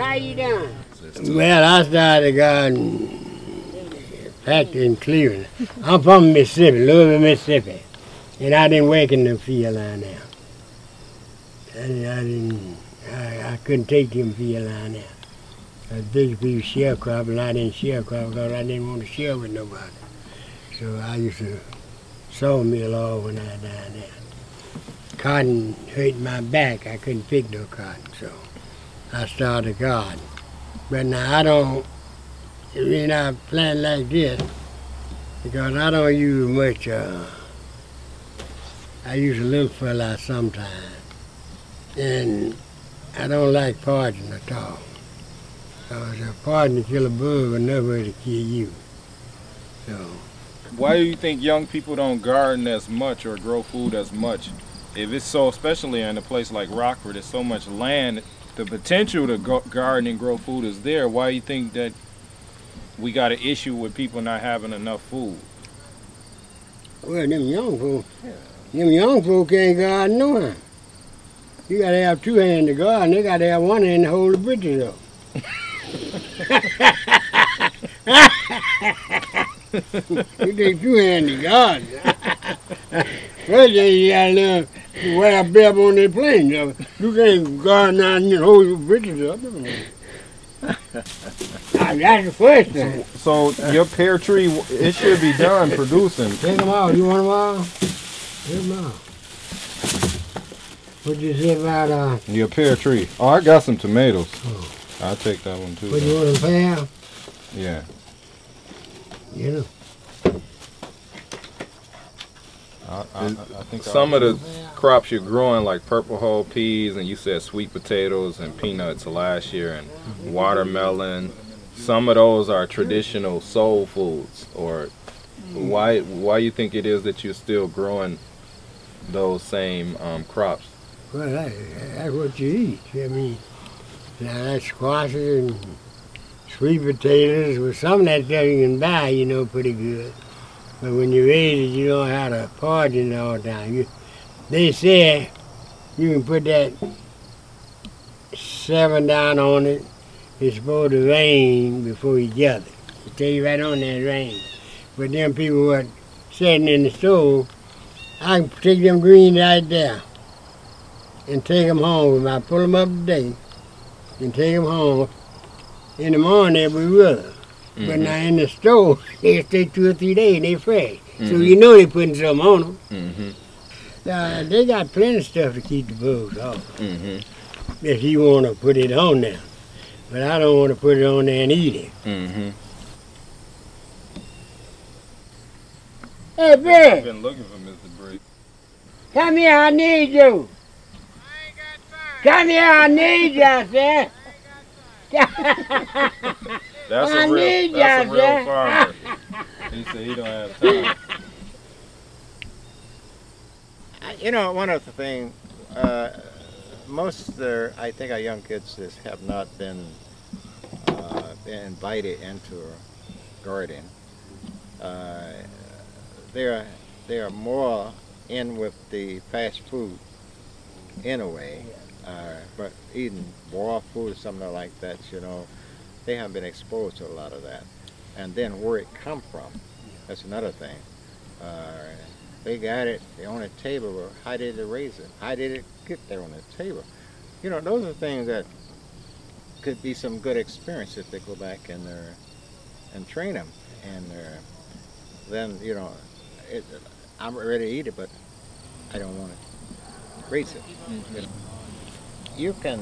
how you doing? Well, I started gardening back in Cleveland. I'm from Mississippi, Louisville, Mississippi. And I didn't work in the field line there. I couldn't take them field line there. I big people sharecrop, and I didn't sharecrop because I didn't want to share with nobody. So I used to sawmill all when I was down there. Cotton hurt my back. I couldn't pick no cotton, so I started garden. But now I don't, I plant like this because I don't use much. I use a little fertilizer sometimes, and I don't like poison at all. Because a poison kill a bug enough to kill you. So. Why do you think young people don't garden as much or grow food as much? If it's so, especially in a place like Rockford, there's so much land, the potential to garden and grow food is there. Why do you think that we got an issue with people not having enough food? Well, them young folk can't garden no how. You gotta have two hands to garden. They gotta have one hand to hold the bridges up. You take two hands to garden. First thing you gotta learn to wear a bib on their plane. You can't garden out and hold your bridges up. That's the first thing. So your pear tree, it should be done producing. Take them out. You want them out? Take them out. What you say about your pear tree? Oh, I got some tomatoes. Oh. I'll take that one too. What you want them pear? Yeah. You know. I think some of the crops you're growing, like purple hull peas, and you said sweet potatoes and peanuts last year, and watermelon. Some of those are traditional soul foods. Or why you think it is that you're still growing those same crops? Well, that's what you eat. I mean, now that's squashes and sweet potatoes. With some of that stuff you can buy, pretty good. But when you raise it, you don't have to poison it all the time. They say you can put that 7 down on it. It's supposed to rain before you gather. They tell you right on that rain. But them people who are sitting in the stove, I can take them greens right there and take them home. I pull them up today and take them home. In the morning, they'll be with them. Mm-hmm. But now in the store, they stay 2 or 3 days and they fresh. Mm-hmm. So they're putting something on them. Mm-hmm. They got plenty of stuff to keep the bugs off. Mm-hmm. If you want to put it on there. But I don't want to put it on there and eat it. Mm-hmm. Hey, Briggs! I've been looking for Mr. Briggs. Come here, I need you. I ain't got time. Come here, I need you, I said. That's a real farmer. He said he don't have time. One of the things, most of I think our young kids have not been invited into gardening. They are more in with the fast food in a way, but eating raw food or something like that, they haven't been exposed to a lot of that. And then where it come from, that's another thing. They got it on the table, but how did they raise it? How did it get there on the table? Those are things that could be some good experience if they go back and train them. And then, I'm ready to eat it, but I don't want to raise it. Mm-hmm. You can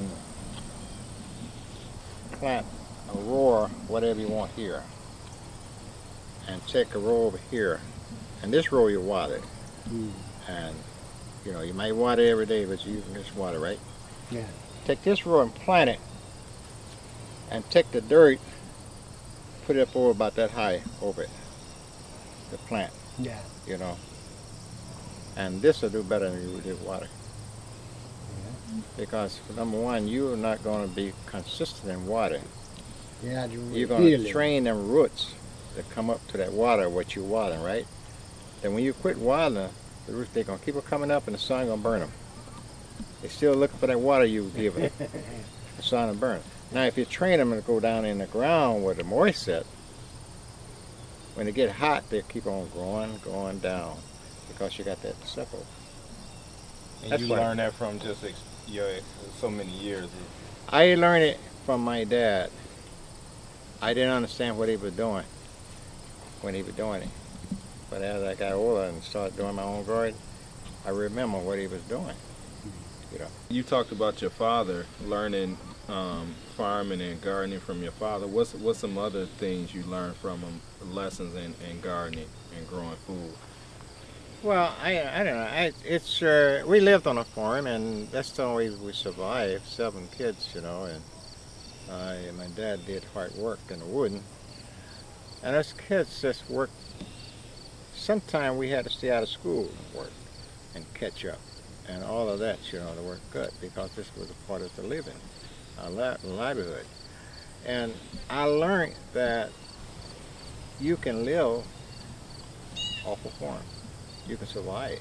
plant a row, whatever you want here, and take a row over here, and this row you water. And you might water every day, but you can just water, right? Yeah. Take this row and plant it, and take the dirt, put it up over about that high over it, the plant. Yeah. And this will do better than you did water. Yeah. Because number one, you're not going to be consistent in water. Yeah, you're going to train them roots to come up to that water, what you're watering, right? Then when you quit watering, the roots, they're going to keep coming up and the sun going to burn them. They're still looking for that water you give them. The sun will burn. Now, if you train them to go down in the ground where the moist set, when they get hot, they keep on going down because you got that sickle. And That's you what learned that from just your so many years. I learned it from my dad. I didn't understand what he was doing when he was doing it. But as I got older and started doing my own garden, I remember what he was doing. You know. You talked about your father learning farming and gardening from your father. What's some other things you learned from him, lessons in gardening and growing food? Well, I don't know. It's we lived on a farm, and that's the only way we survived. 7 kids, you know, and my dad did hard work in the wooden. And us kids just worked. Sometimes we had to stay out of school and work and catch up, and all of that, you know, to work good because this was a part of the living, our livelihood. And I learned that you can live off a farm. You can survive.